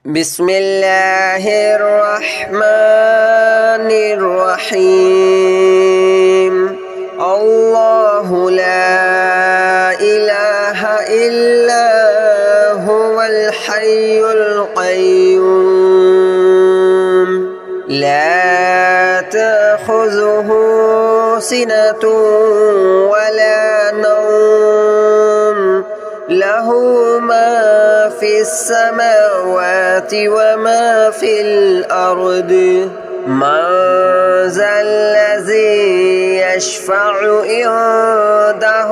بسم الله الرحمن الرحيم الله لا إله إلا هو الحي القيوم لا تأخذه سنة ولا نوم له ما في السماوات وما في الأرض من ذا الذي يشفع عنده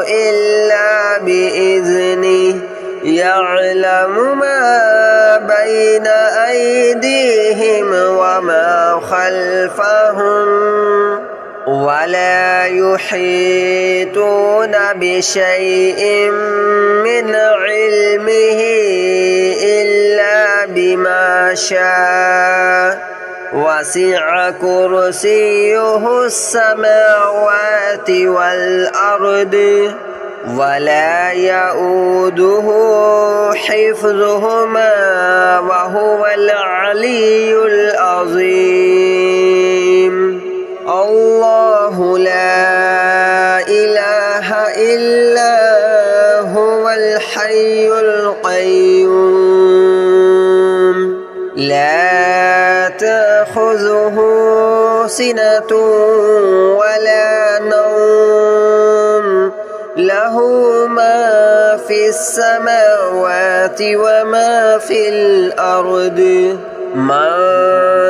إلا بإذنه يعلم ما بين أيديهم وما خلفهم ولا يحيطون بشيء من علمه إلا بما شاء وسع كرسيه السماوات والأرض ولا يؤوده حفظهما وهو العلي العظيم الله لا إله إلا هو الحي القيوم لا تأخذه سنة ولا نوم له ما في السماوات وما في الأرض من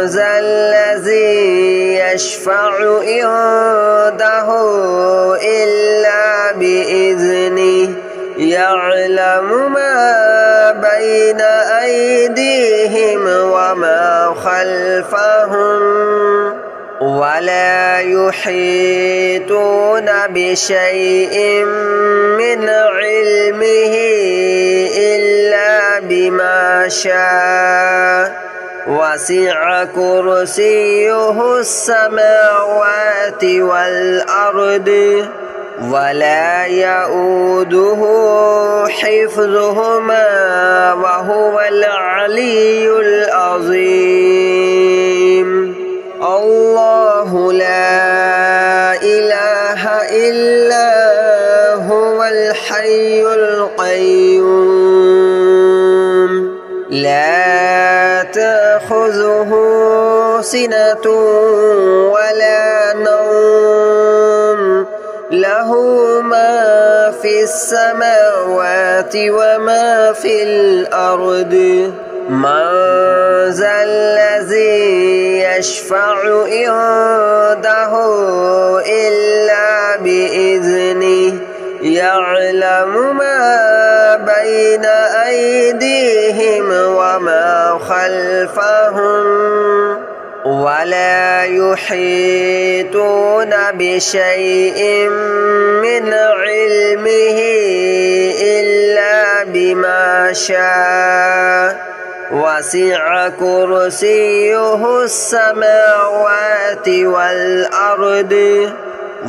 ذا الذي يشفع عنده إلا بإذنه يعلم ما بين أيديهم وما خلفهم ولا يحيطون بشيء من علمه إلا بما شاء وسع كرسيه السماوات والأرض ولا يؤوده حفظهما وهو العلي العظيم الله لا إله إلا هو الحي القيوم لا تأخذه سنة ولا نوم له ما في السماوات وما في الأرض من ذا الذي يشفع عنده إلا بإذنه يعلم ما بين أيديهم وما خلفهم ولا يحيطون بشيء من علمه إلا بما شاء وسع كرسيه السماوات والأرض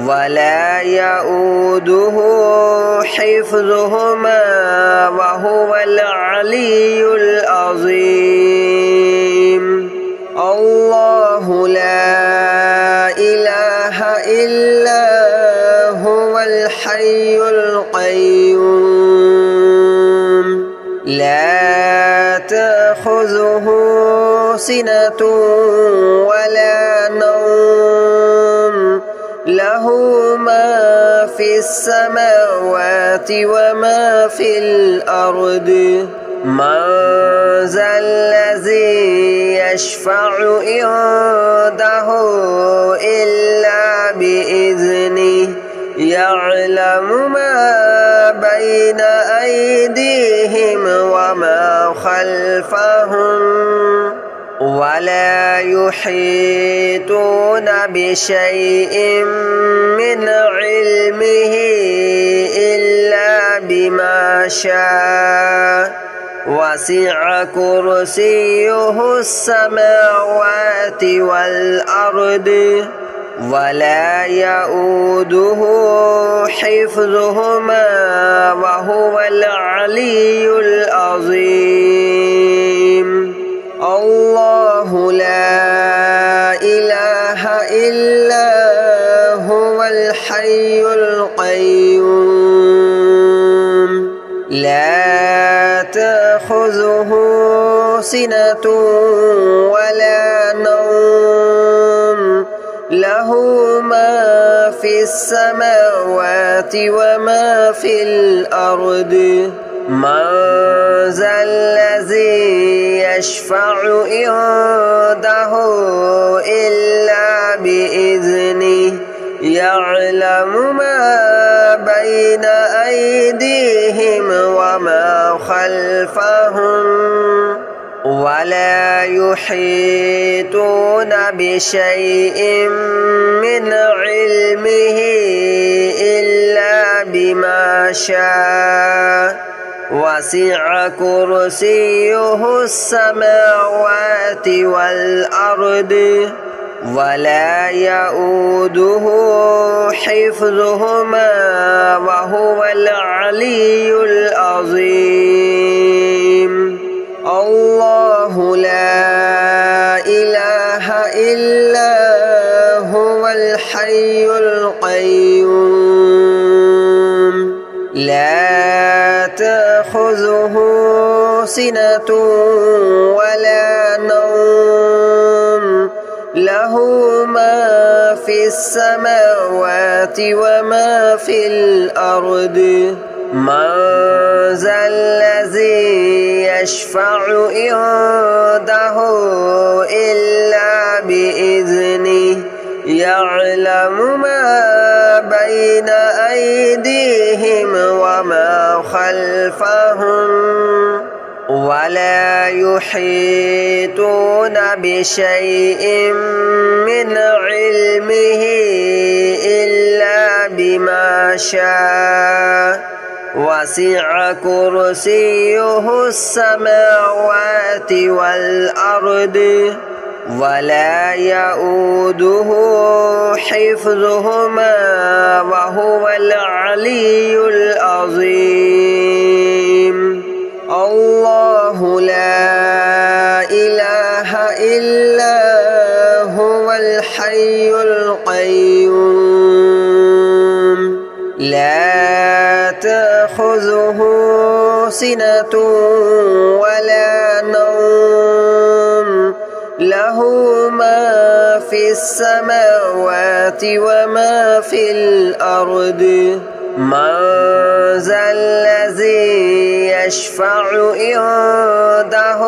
ولا يؤوده حفظهما وهو العلي العظيم الله لا إله إلا هو الحي القيوم لا تأخذه سنة ولا نوم له ما في السماوات وما في الأرض من ذا الذي يشفع عنده إلا بإذنه يعلم ما بين أيديهم وما خلفهم ولا يحيطون بشيء من علمه إلا بما شاء وسع كرسيه السماوات والأرض ولا يؤوده حفظهما وهو العلي العظيم. تأخذه سنة ولا نوم له ما في السماوات وما في الأرض من ذا الذي يشفع عنده إلا بإذنه يعلم ما بين أيديهم وما خلفهم ولا يحيطون بشيء من علمه إلا بما شاء وسع كرسيه السماوات والأرض ولا يؤوده حفظهما وهو العلي العظيم الله لا إله إلا هو الحي القيوم لا تأخذه سنة ولا نوم له ما في السماوات وما في الأرض من ذا الذي يشفع عنده إلا بإذنه يعلم ما بين أيديهم وما خلفهم ولا يحيطون بشيء من علمه إلا بما شاء وسع كرسيه السماوات والأرض ولا يؤوده حفظهما وهو العلي العظيم الله لا إله إلا هو الحي القيوم لا تأخذه سنة ولا نوم له ما في السماوات وما في الأرض من ذا الذي يشفع عنده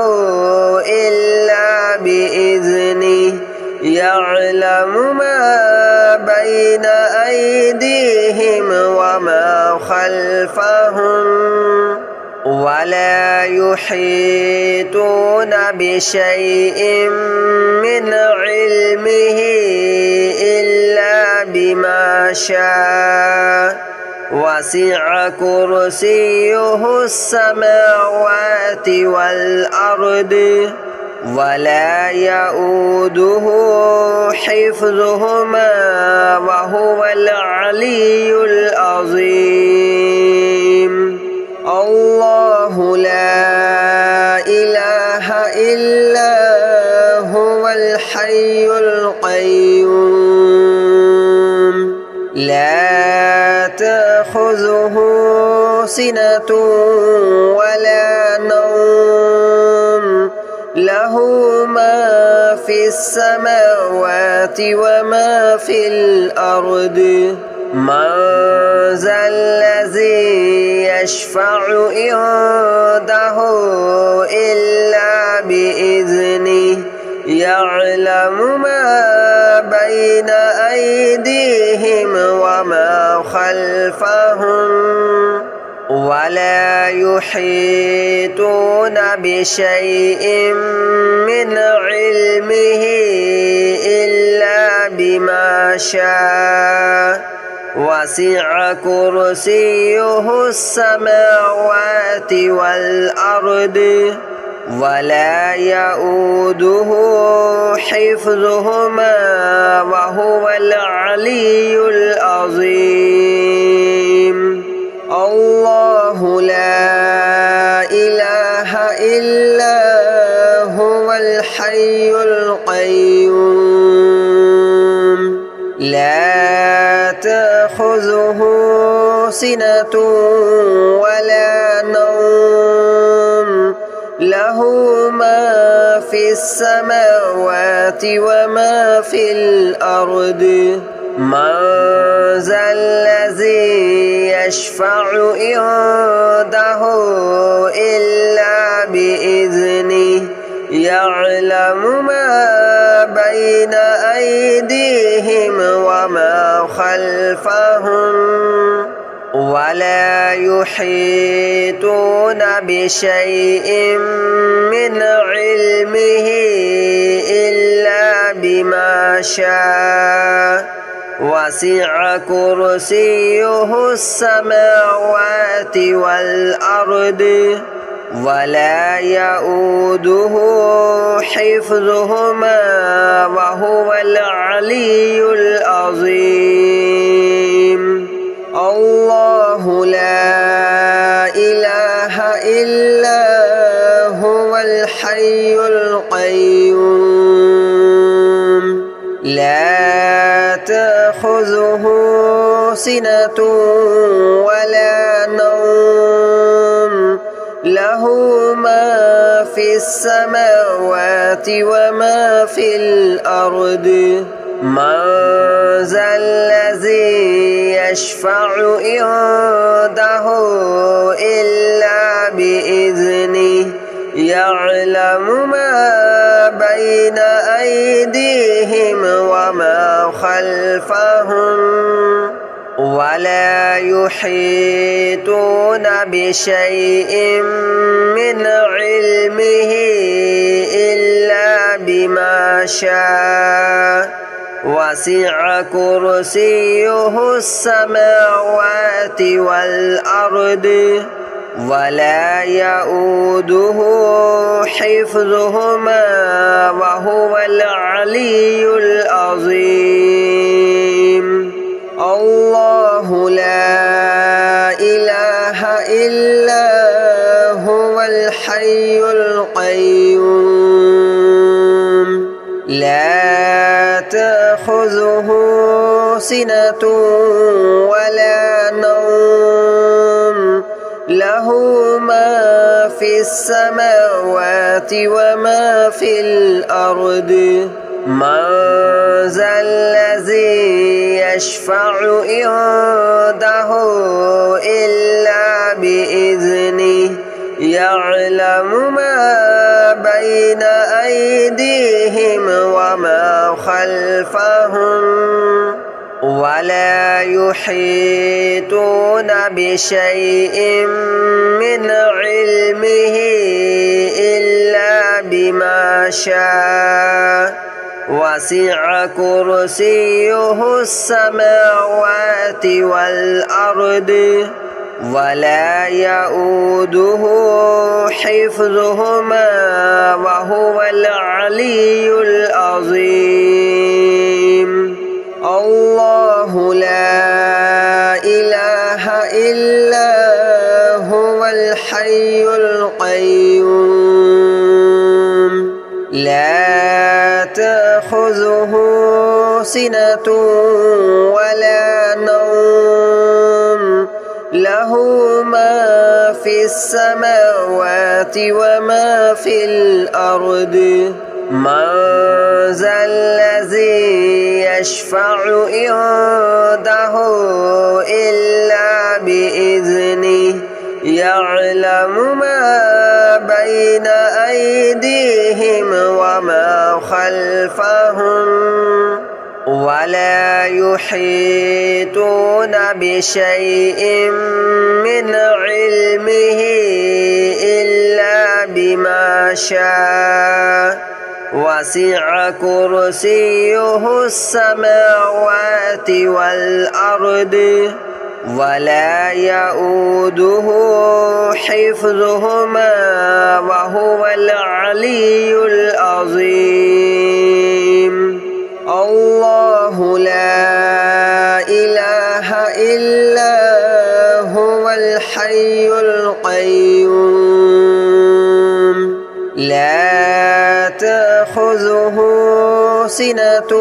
إلا بإذنه يعلم ما بين أيديهم وما خلفهم ولا يحيطون بشيء من علمه إلا بما شاء وسع كرسيه السماوات والأرض ولا يؤوده حفظهما وهو العلي العظيم الله لا إله إلا هو الحي القيوم لا تأخذه سنة ولا نوم له ما في السماوات وما في الأرض من ذا الذي يشفع عنده إلا بإذنه يعلم ما بين أيديهم وما خلفهم ولا يحيطون بشيء من علمه إلا بما شاء وسع كرسيه السماوات والأرض ولا يؤوده حفظهما وهو العلي العظيم الله لا إله إلا هو الحي القيوم لا تأخذه سنة ولا نوم له له ما في السماوات وما في الأرض من ذا الذي يشفع عنده إلا بإذنه يعلم ما بين أيديهم وما خلفهم ولا يحيطون بشيء من علمه إلا بما شاء وسع كرسيه السماوات والأرض ولا يؤوده حفظهما وهو العلي العظيم الله لا إله إلا هو الحي القيوم لا تأخذه سنة ولا نوم له ما في السماوات وما في الأرض من ذا الذي يشفع عنده إلا بإذنه يعلم ما بين أيديهم وما خلفهم ولا يحيطون بشيء من علمه إلا بما شاء وسع كرسيه السماوات والأرض ولا يؤوده حفظهما وهو العلي العظيم الله لا إله إلا هو الحي القيوم لا تأخذه سنة ولا نوم له ما في السماوات وما في الأرض من ذا الذي يشفع عنده إلا بإذنه يعلم ما بين أيديهم وما خلفهم ولا يحيطون بشيء من علمه إلا بما شاء وسع كرسيه السماوات والأرض ولا يؤوده حفظهما وهو العلي العظيم الله لا إله إلا هو الحي القيوم لا تأخذه سنة ولا نوم له ما في السماوات وما في الأرض من ذا الذي يشفع عنده إلا بإذنه يعلم ما بين أيديهم وما خلفهم ولا يحيطون بشيء من علمه إلا بما شاء وسع كرسيه السماوات والأرض ولا يؤوده حفظهما وهو العلي العظيم الله لا إله إلا هو الحي القيوم لا تأخذه سنة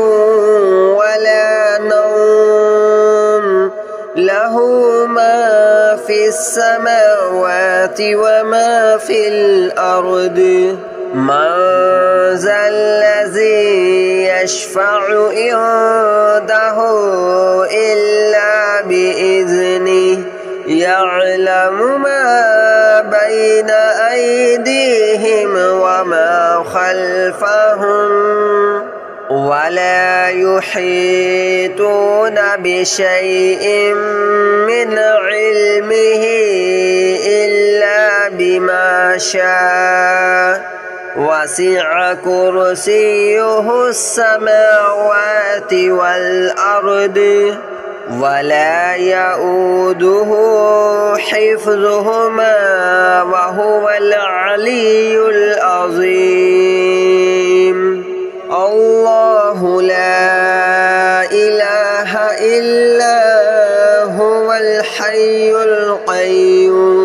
ولا نوم له له ما في السماوات وما في الأرض من ذا الذي يشفع عنده إلا بإذنه يعلم ما بين أيديهم وما خلفهم ولا يحيطون بشيء من علمه إلا بما شاء وسع كرسيه السماوات والأرض ولا يؤوده حفظهما وهو العلي العظيم الله لا إله إلا هو الحي القيوم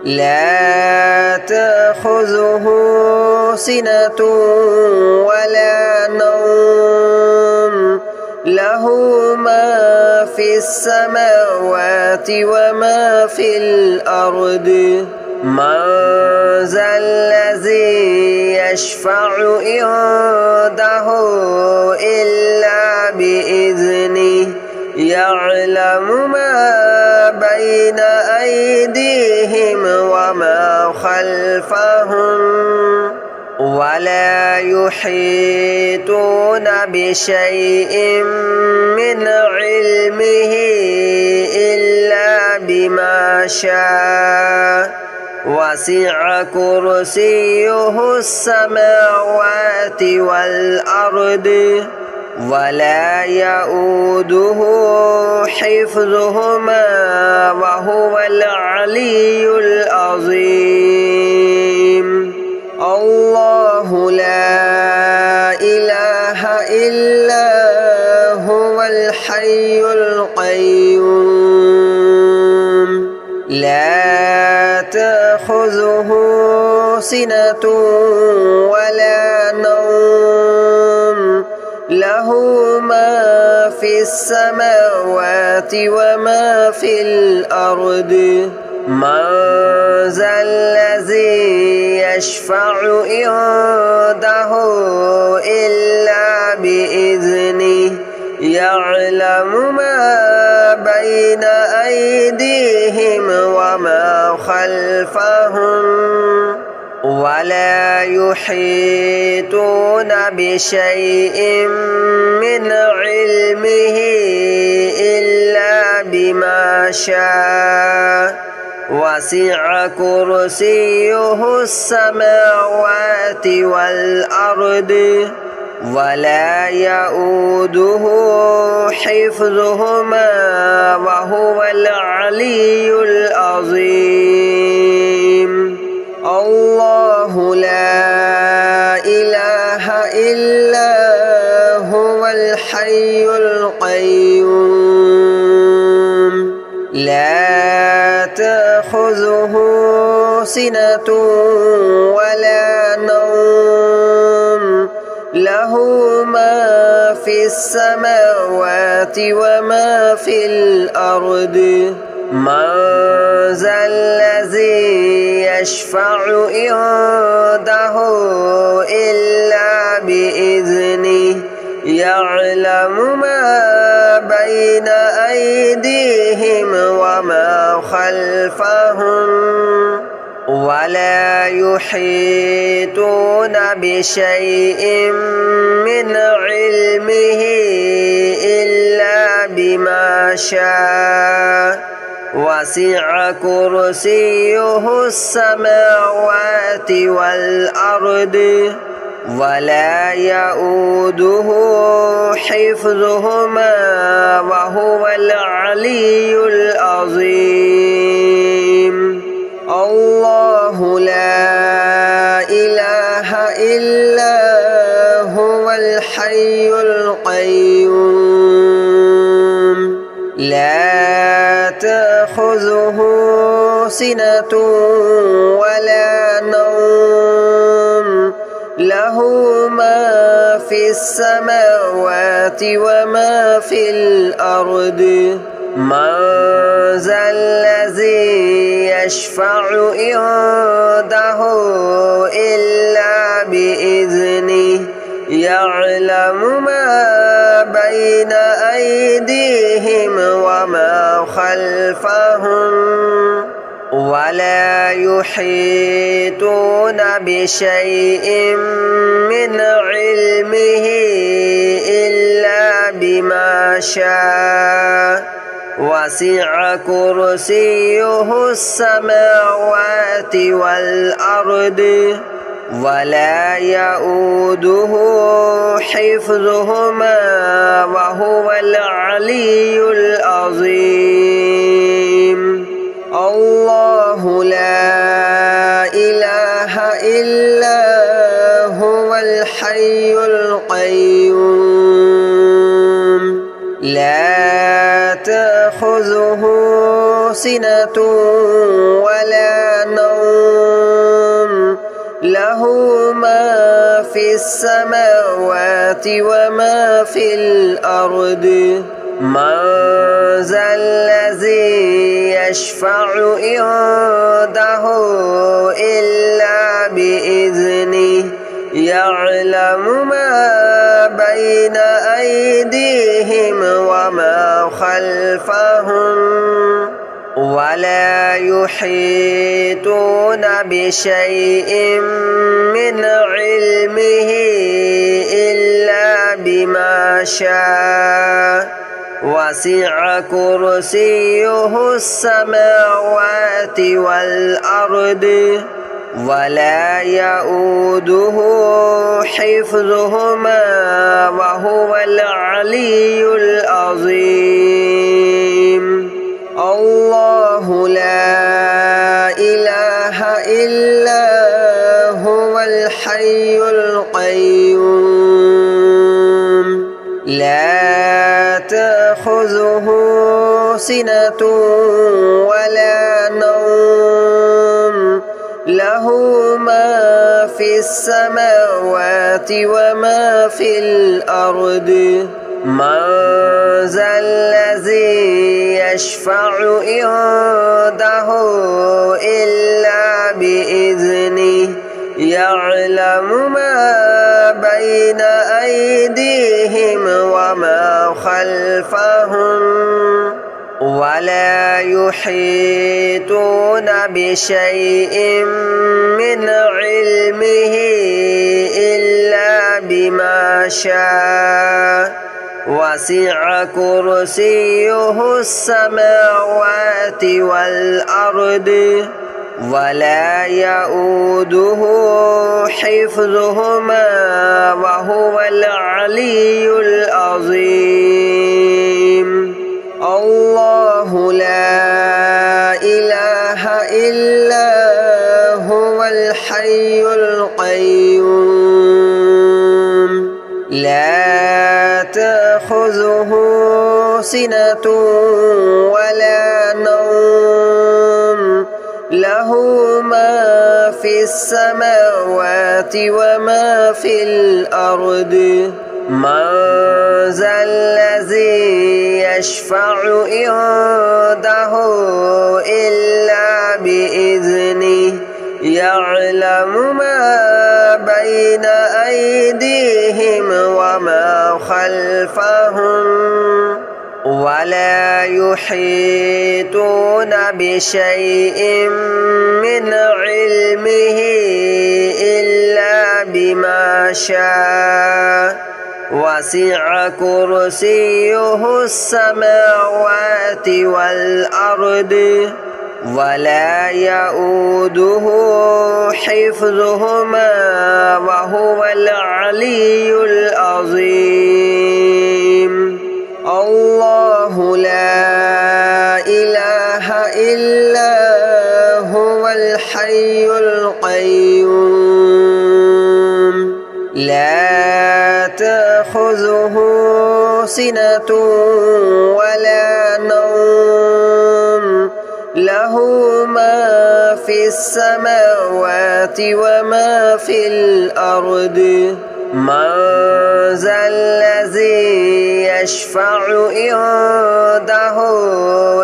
لا تأخذه سنة ولا نوم له ما في السماوات وما في الأرض من ذا الذي يشفع عنده إلا بإذنه يعلم ما بين أيديهم وما خلفهم ولا يحيطون بشيء من علمه إلا بما شاء وسع كرسيه السماوات والأرض ولا يؤوده حفظهما وهو العلي العظيم الله لا إله إلا هو الحي القيوم لا تأخذه سنة ولا نوم له ما في السماوات وما في الأرض من ذا الذي يشفع عنده إلا بإذنه يعلم ما بين أيديهم وما خلفهم ولا يحيطون بشيء من علمه إلا بما شاء وسع كرسيه السماوات والأرض ولا يؤوده حفظهما وهو العلي العظيم الله لا إله إلا هو الحي القيوم لا تأخذه سنة ولا نوم له ما في السماوات وما في الأرض من ذا الذي يشفع عنده إلا بإذنه يعلم ما بين أيديهم وما خلفهم ولا يحيطون بشيء من علمه إلا بما شاء وسع كرسيه السماوات والأرض ولا يؤوده حفظهما وهو العلي العظيم الله لا إله إلا هو الحي القيوم لا تأخذه سنة ولا نوم له ما في السماوات وما في الأرض من ذا الذي يشفع عنده إلا بإذنه يعلم ما بين أيديهم وما خلفهم ولا يحيطون بشيء من علمه إلا بما شاء وسع كرسيه السماوات والأرض ولا يؤوده حفظهما وهو العلي العظيم الله لا إله إلا هو الحي القيوم لا تأخذه سنة ولا نوم له ما في السماوات وما في الأرض من ذا الذي يشفع عنده إلا بإذنه يعلم ما بين أيديهم وما خلفهم ولا يحيطون بشيء من علمه إلا بما شاء وسع كرسيه السماوات والأرض ولا يؤوده حفظهما وهو العلي العظيم الله لا إله إلا هو الحي القيوم لا تأخذه سنة ولا نوم له ما في السماوات وما في الأرض من ذا الذي يشفع عنده إلا بإذنه يعلم ما بين أيديهم وما خلفهم ولا يحيطون بشيء من علمه إلا بما شاء وسع كرسيه السماوات والأرض ولا يؤوده حفظهما وهو العلي العظيم الله لا إله إلا هو الحي القيوم لا تأخذه سنة ولا نوم له ما في السماوات وما في الأرض من ذا الذي يشفع عنده إلا بإذنه يعلم ما بين أيديهم وما خلفهم ولا يحيطون بشيء من علمه إلا بما شاء وسع كرسيه السماوات والأرض ولا يؤوده حفظهما وهو العلي العظيم الله لا إله إلا هو الحي القيوم لا تأخذه سنة ولا نوم له ما في السماوات وما في الأرض من ذا الذي يشفع عنده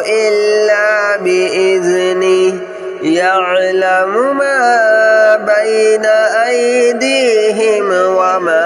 إلا بإذنه يعلم ما بين أيديهم وما